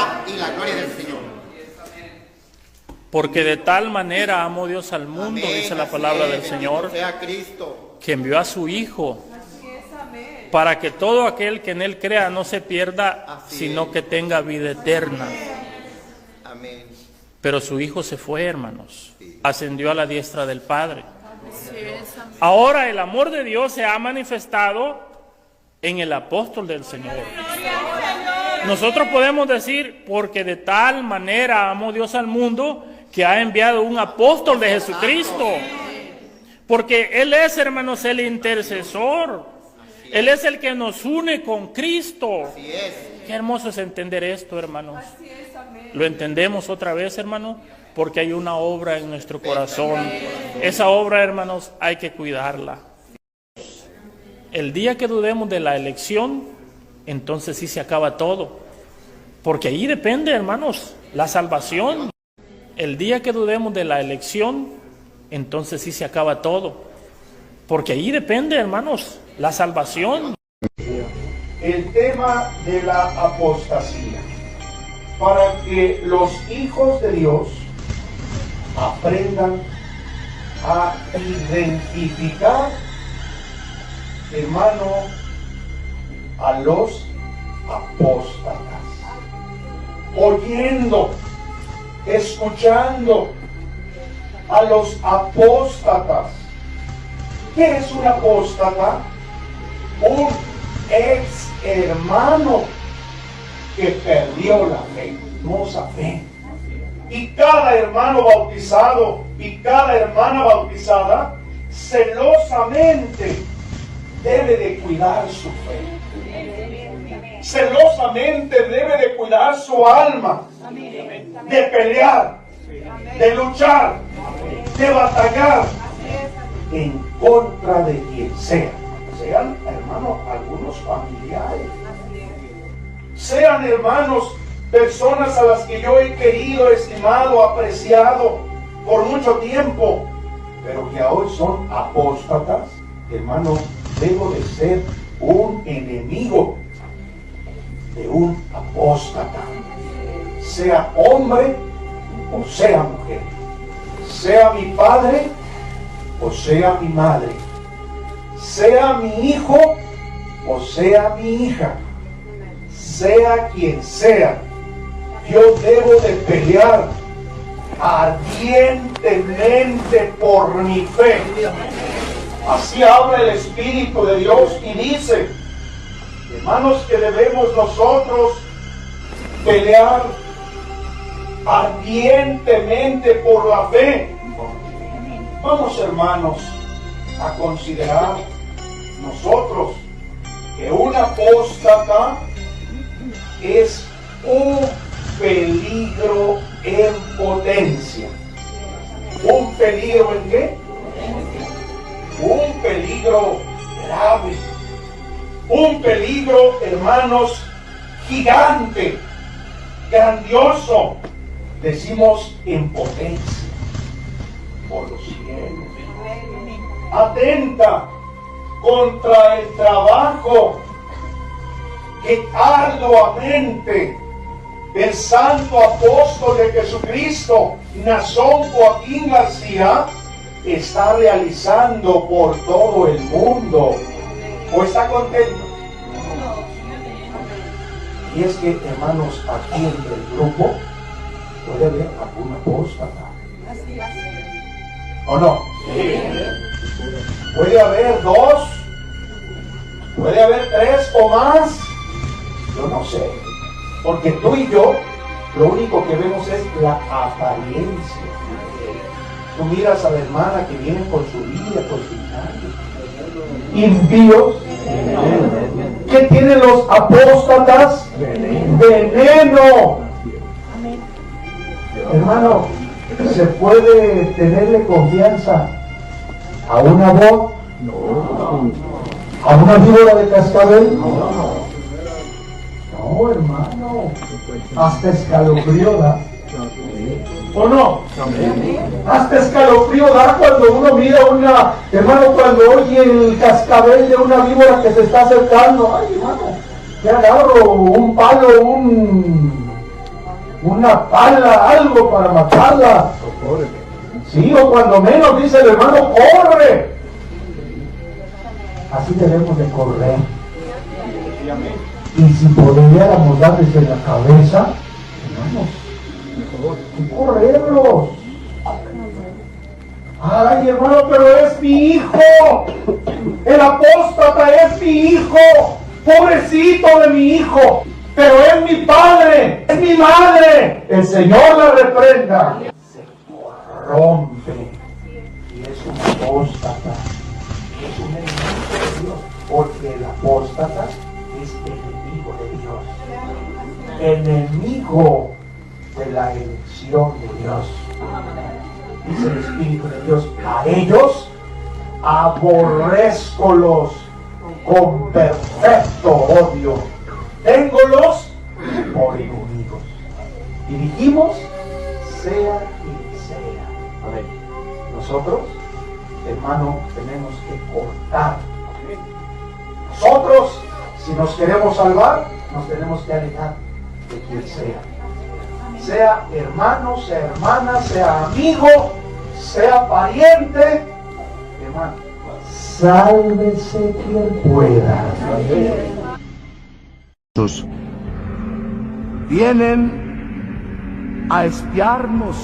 honra y la gloria del Señor. Porque de tal manera amó Dios al mundo, Amén, dice la así palabra es, del bendito Señor, sea Cristo, que envió a su Hijo, para que todo aquel que en Él crea no se pierda, Así sino es. que tenga vida eterna. amén. Pero su Hijo se fue, hermanos, Sí. ascendió a la diestra del Padre. Ahora el amor de Dios se ha manifestado en el apóstol del Señor. Nosotros podemos decir, porque de tal manera amó Dios al mundo, que ha enviado un apóstol de Jesucristo. Porque Él es, hermanos, el intercesor. Él es el que nos une con Cristo. Así es. Qué hermoso es entender esto, hermanos. Lo entendemos otra vez, hermano, porque hay una obra en nuestro corazón. Esa obra, hermanos, hay que cuidarla. El día que dudemos de la elección, entonces sí se acaba todo. Porque ahí depende, hermanos, la salvación. El día que dudemos de la elección, entonces sí se acaba todo. Porque ahí depende, hermanos, la salvación. El tema de la apostasía, para que los hijos de Dios aprendan a identificar, hermano, a los apóstatas, oyendo, escuchando a los apóstatas. ¿Qué es un apóstata? Un ex hermano que perdió la fe, hermosa fe. Y cada hermano bautizado y cada hermana bautizada celosamente debe de cuidar su fe. Celosamente debe de cuidar su alma, de pelear, de luchar, de batallar en contra de quien sea. Sean, hermanos, algunos familiares. Sean, hermanos, personas a las que yo he querido, estimado, apreciado por mucho tiempo, pero que hoy son apóstatas. Hermano, debo de ser un enemigo de un apóstata, sea hombre o sea mujer, sea mi padre o sea mi madre, sea mi hijo o sea mi hija, sea quien sea. Yo debo de pelear ardientemente por mi fe. Así habla el Espíritu de Dios y dice, hermanos, que debemos nosotros pelear ardientemente por la fe. Vamos, hermanos, a considerar nosotros que un apóstata es un peligro en potencia. ¿Un peligro en qué? Un peligro grave. Un peligro, hermanos, gigante, grandioso. Decimos en potencia, por los cielos. Atenta contra el trabajo que arduamente el santo apóstol de Jesucristo, Nazón Joaquín García, está realizando por todo el mundo. ¿O está contento? Y es que, hermanos, aquí en el grupo puede haber algún apóstata. ¿O no? Sí. Puede haber 2, puede haber 3 o más. Yo no sé. Porque tú y yo, lo único que vemos es la apariencia. Tú miras a la hermana que viene con su vida, con su vida. Impíos. ¿Qué tienen los apóstatas? Veneno. Hermano, ¿se puede tenerle confianza a una voz? No. ¿A una víbora de cascabel? No, hermano. Hasta escalofrío da. ¿O no? Hasta escalofrío da cuando uno mira una, hermano, cuando oye el cascabel de una víbora que se está acercando. Ay, hermano, que agarro un palo, una pala, algo para matarla. Sí, o cuando menos dice el hermano, corre. Así debemos de correr. Y si pudiéramos darles en la cabeza, hermanos, hay que correrlos. Ay, hermano, pero es mi hijo. El apóstata es mi hijo. Pobrecito de mi hijo. Pero es mi padre, es mi madre. El Señor la reprenda. Se corrompe. Y es un apóstata. Es un enemigo de Dios. Porque el apóstata es enemigo de Dios. Enemigo de la elección de Dios. Dice el Espíritu de Dios, a ellos aborrézcolos con perfecto odio, téngolos por enemigos. Y dijimos, sea quien sea. Amén. Nosotros, hermano, tenemos que cortar. Nosotros, si nos queremos salvar, nos tenemos que alejar de quien sea. Sea hermano, sea hermana, sea amigo, sea pariente, hermano, sálvese quien pueda. Vienen a espiarnos,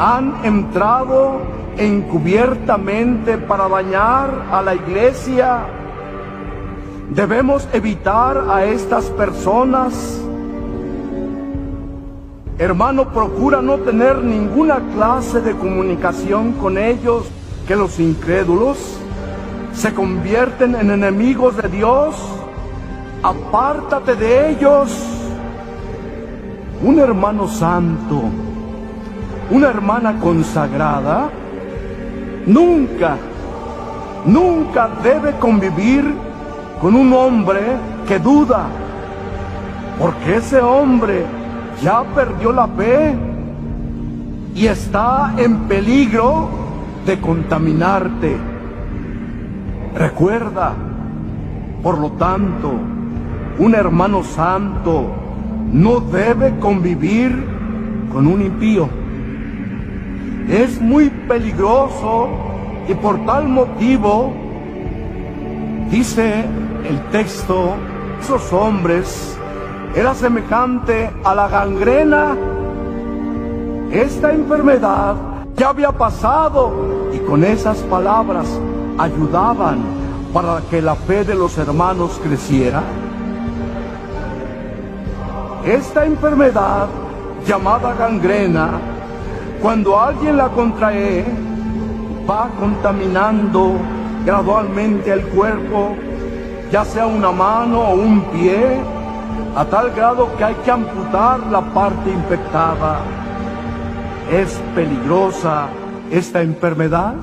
han entrado encubiertamente para dañar a la iglesia. Debemos evitar a estas personas. Hermano, procura no tener ninguna clase de comunicación con ellos, que los incrédulos se convierten en enemigos de Dios. Apártate de ellos. Un hermano santo, una hermana consagrada, nunca debe convivir con un hombre que duda, porque ese hombre ya perdió la fe y está en peligro de contaminarte. Recuerda, por lo tanto, un hermano santo no debe convivir con un impío. Es muy peligroso y por tal motivo, dice el texto, esos hombres era semejante a la gangrena. Esta enfermedad ya había pasado y con esas palabras ayudaban para que la fe de los hermanos creciera. Esta enfermedad llamada gangrena, cuando alguien la contrae, va contaminando gradualmente el cuerpo, ya sea una mano o un pie, a tal grado que hay que amputar la parte infectada. ¿Es peligrosa esta enfermedad?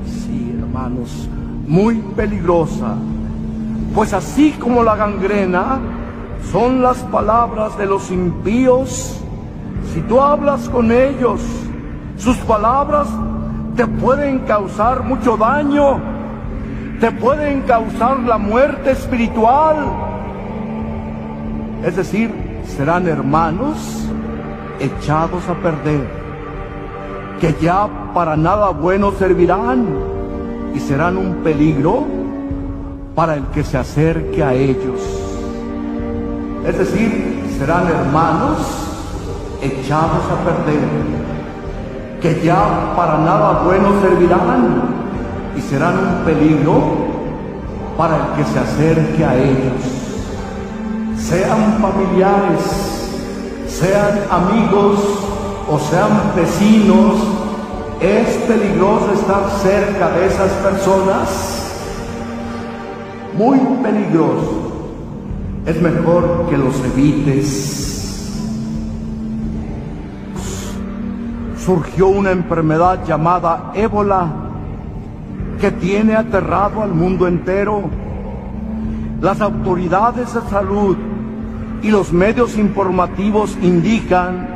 Sí, hermanos, muy peligrosa. Pues así como la gangrena, son las palabras de los impíos. Si tú hablas con ellos, sus palabras te pueden causar mucho daño, te pueden causar la muerte espiritual. Es decir, serán hermanos echados a perder, que ya para nada bueno servirán y serán un peligro para el que se acerque a ellos. Es decir, serán hermanos echados a perder, que ya para nada bueno servirán y serán un peligro para el que se acerque a ellos. Sean familiares, sean amigos o sean vecinos, es peligroso estar cerca de esas personas, muy peligroso. Es mejor que los evites. Surgió una enfermedad llamada ébola que tiene aterrado al mundo entero. Las autoridades de salud y los medios informativos indican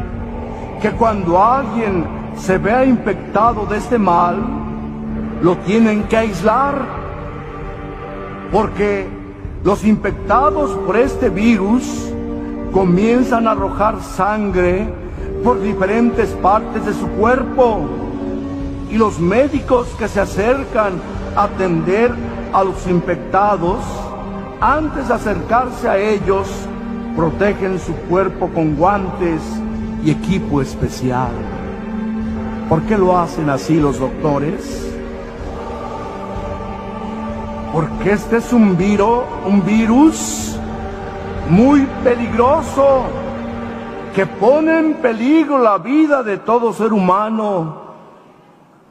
que cuando alguien se vea infectado de este mal, lo tienen que aislar, porque los infectados por este virus comienzan a arrojar sangre por diferentes partes de su cuerpo, y los médicos que se acercan a atender a los infectados, antes de acercarse a ellos, protegen su cuerpo con guantes y equipo especial. ¿Por qué lo hacen así los doctores? Porque este es un virus muy peligroso, que pone en peligro la vida de todo ser humano.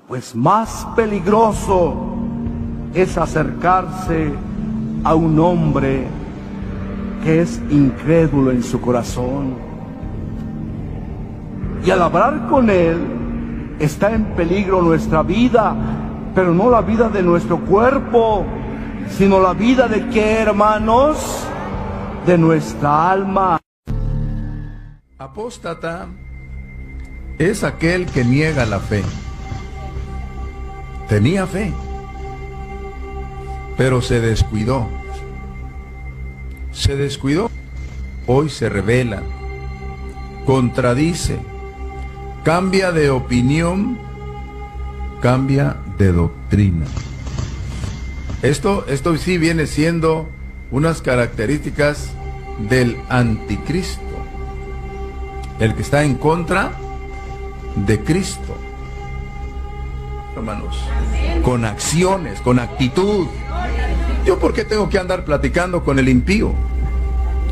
Pues más peligroso es acercarse a un hombre que es incrédulo en su corazón. Y al hablar con él, está en peligro nuestra vida, pero no la vida de nuestro cuerpo, sino la vida de ¿qué, hermanos? De nuestra alma. Apóstata es aquel que niega la fe. Tenía fe, pero se descuidó. Hoy se revela, contradice, cambia de opinión, cambia de doctrina. Esto sí viene siendo unas características del anticristo, el que está en contra de Cristo. Hermanos, con acciones, con actitud. ¿Yo por qué tengo que andar platicando con el impío?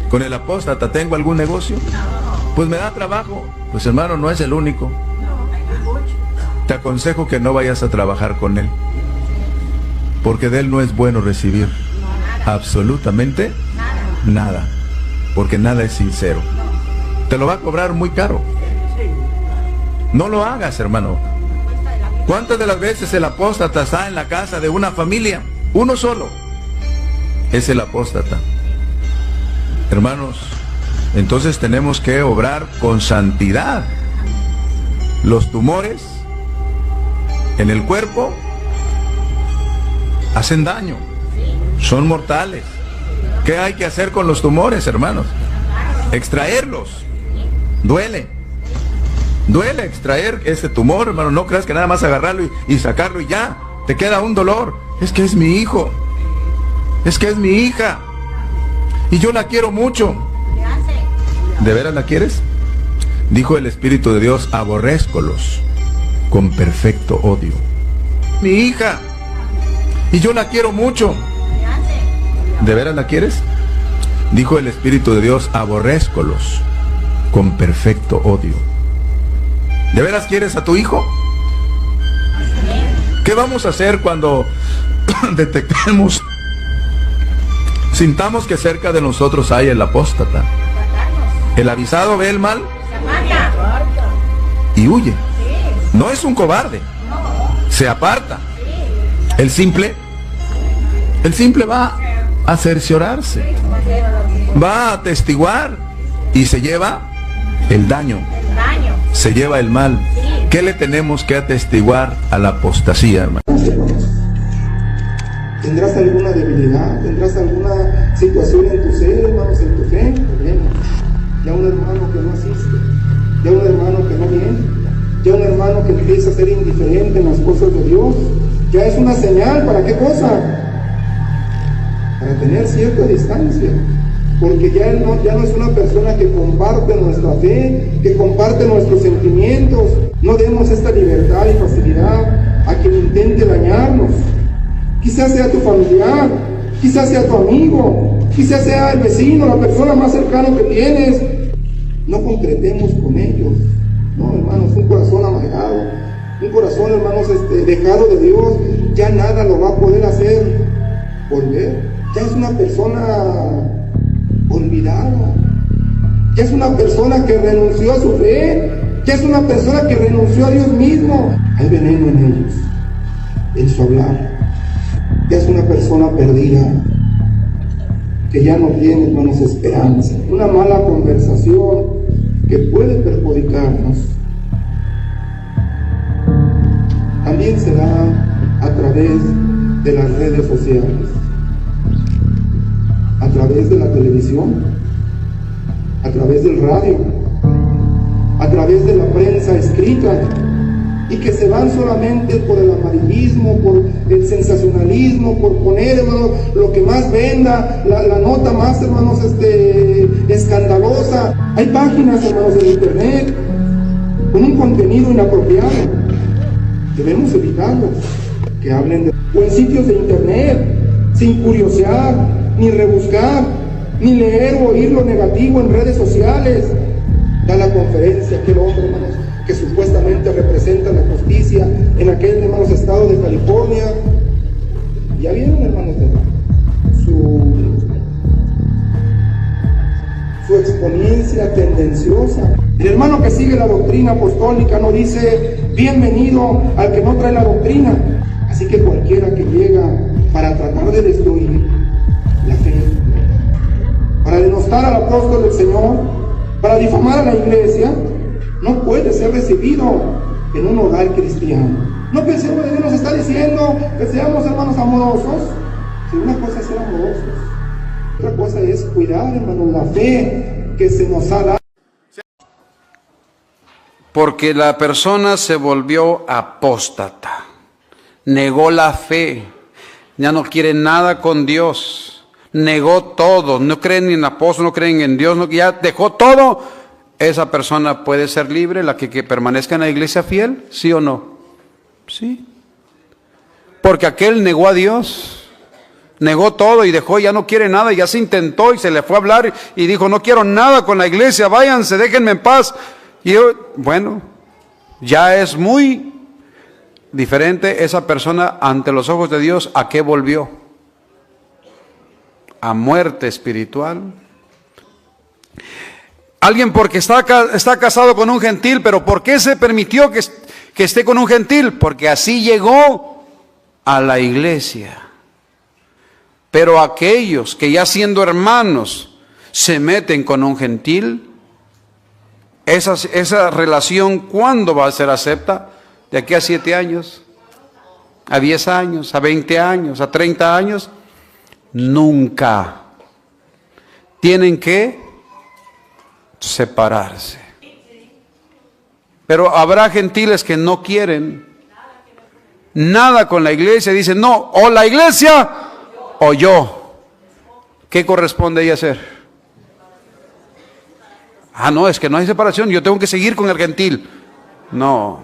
¿Con el apóstata tengo algún negocio? Pues me da trabajo. Pues hermano, no es el único. Te aconsejo que no vayas a trabajar con él, porque de él no es bueno recibir absolutamente nada, porque nada es sincero. Te lo va a cobrar muy caro. No lo hagas, hermano. ¿Cuántas de las veces el apóstata está en la casa de una familia? Uno solo es el apóstata. Hermanos, entonces tenemos que obrar con santidad. Los tumores en el cuerpo hacen daño, son mortales. ¿Qué hay que hacer con los tumores, hermanos? Extraerlos. Duele extraer ese tumor, hermano. No creas que nada más agarrarlo y sacarlo y ya te queda un dolor. Es que es mi hijo, es que es mi hija, y yo la quiero mucho. ¿De veras la quieres? Dijo el Espíritu de Dios: aborrézcolos con perfecto odio. Mi hija, y yo la quiero mucho. ¿De veras la quieres? Dijo el Espíritu de Dios: aborrézcolos con perfecto odio. ¿De veras quieres a tu hijo? ¿Qué vamos a hacer cuando detectemos, sintamos que cerca de nosotros hay el apóstata? El avisado ve el mal y huye. No es un cobarde, se aparta. El simple va a cerciorarse, va a atestiguar y se lleva el daño, se lleva el mal. ¿Qué le tenemos que atestiguar a la apostasía, hermano? ¿Tendrás alguna debilidad? ¿Tendrás alguna situación en tu ser, hermanos, en tu fe? Ya un hermano que no asiste, ya un hermano que no viene, ya un hermano que empieza a ser indiferente en las cosas de Dios, ya es una señal. ¿Para qué cosa? Para tener cierta distancia, porque ya no es una persona que comparte nuestra fe, que comparte nuestros sentimientos. No demos esta libertad y facilidad a quien intente dañarnos. Quizás sea tu familiar, quizás sea tu amigo, quizás sea el vecino, la persona más cercana que tienes. No concretemos con ellos. No, hermanos, un corazón amargado, un corazón, hermanos, dejado de Dios, ya nada lo va a poder hacer volver. Ya es una persona olvidada, ya es una persona que renunció a su fe, ya es una persona que renunció a Dios mismo. Hay veneno en ellos, en su hablar. Ya es una persona perdida, que ya no tiene, hermanos, esperanza. Una mala conversación que puede perjudicarnos. También se da a través de las redes sociales, a través de la televisión, a través del radio, a través de la prensa escrita, y que se van solamente por el amarillismo, por el sensacionalismo, por poner, hermanos, lo que más venda, la nota más, hermanos, escandalosa. Hay páginas, hermanos, en internet con un contenido inapropiado. Debemos evitarlo, que hablen de... o en sitios de internet, sin curiosear, ni rebuscar, ni leer o oír lo negativo en redes sociales. Da la conferencia aquel hombre, hermanos, que supuestamente representa la justicia en aquel, hermanos, estado de California. Ya vieron, hermanos, su exponencia tendenciosa. El hermano que sigue la doctrina apostólica no dice bienvenido al que no trae la doctrina. Así que cualquiera que llega para tratar de destruir la fe, para denostar al apóstol del Señor, para difamar a la iglesia, no puede ser recibido en un hogar cristiano. No pensemos que Dios nos está diciendo que seamos, hermanos, amorosos. Si una cosa es ser amorosos, otra cosa es cuidar, hermanos, la fe que se nos ha dado. Porque la persona se volvió apóstata, negó la fe, ya no quiere nada con Dios, negó todo, no creen ni en apóstol, no creen en Dios, no, ya dejó todo. ¿Esa persona puede ser libre, la que permanezca en la iglesia fiel? ¿Sí o no? Sí. Porque aquel negó a Dios, negó todo y dejó, ya no quiere nada, ya se intentó y se le fue a hablar y dijo, no quiero nada con la iglesia, váyanse, déjenme en paz. Y bueno, ya es muy diferente esa persona ante los ojos de Dios. ¿A qué volvió? A muerte espiritual. Alguien porque está casado con un gentil, pero ¿por qué se permitió que esté con un gentil? Porque así llegó a la iglesia. Pero aquellos que ya siendo hermanos se meten con un gentil, esa relación, ¿cuándo va a ser acepta? ¿De aquí a 7 años? ¿A 10 años? ¿A 20 años? ¿A 30 años? Nunca. Tienen que separarse. Pero habrá gentiles que no quieren nada con la iglesia, dicen, no, o la iglesia o yo. ¿Qué corresponde ella hacer? Ah, no, es que no hay separación, yo tengo que seguir con el gentil. No,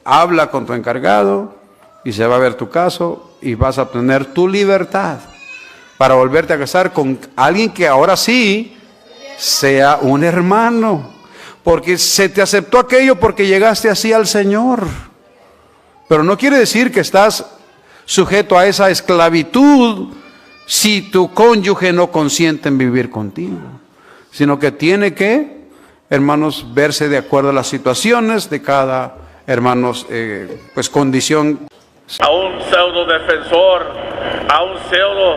habla con tu encargado y se va a ver tu caso y vas a obtener tu libertad para volverte a casar con alguien que ahora sí sea un hermano, porque se te aceptó aquello porque llegaste así al Señor, pero no quiere decir que estás sujeto a esa esclavitud si tu cónyuge no consiente en vivir contigo, sino que tiene que, hermanos, verse de acuerdo a las situaciones de cada, hermanos, pues condición. A un pseudo defensor, a un pseudo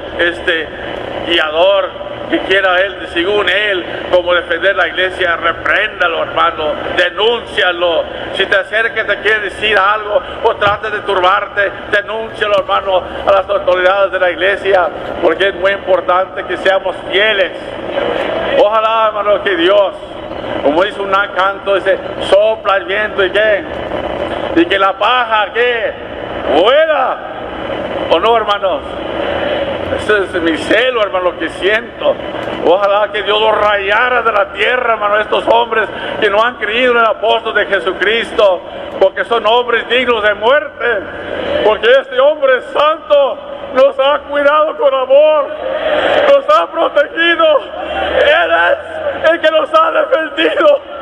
guiador que quiera él, según él, como defender la iglesia, repréndalo, hermano, denúncialo. Si te acerca y te quiere decir algo o trata de turbarte, denúncialo, hermano, a las autoridades de la iglesia, porque es muy importante que seamos fieles. Ojalá, hermano, que Dios, como dice un canto, dice, sopla el viento y qué, y que la paja, ¿qué? Vuela, ¿o no, hermanos? Ese es mi celo, hermano, lo que siento. Ojalá que Dios los rayara de la tierra, hermano, estos hombres que no han creído en el apóstol de Jesucristo, porque son hombres dignos de muerte, porque este hombre santo nos ha cuidado con amor, nos ha protegido, Él es el que nos ha defendido.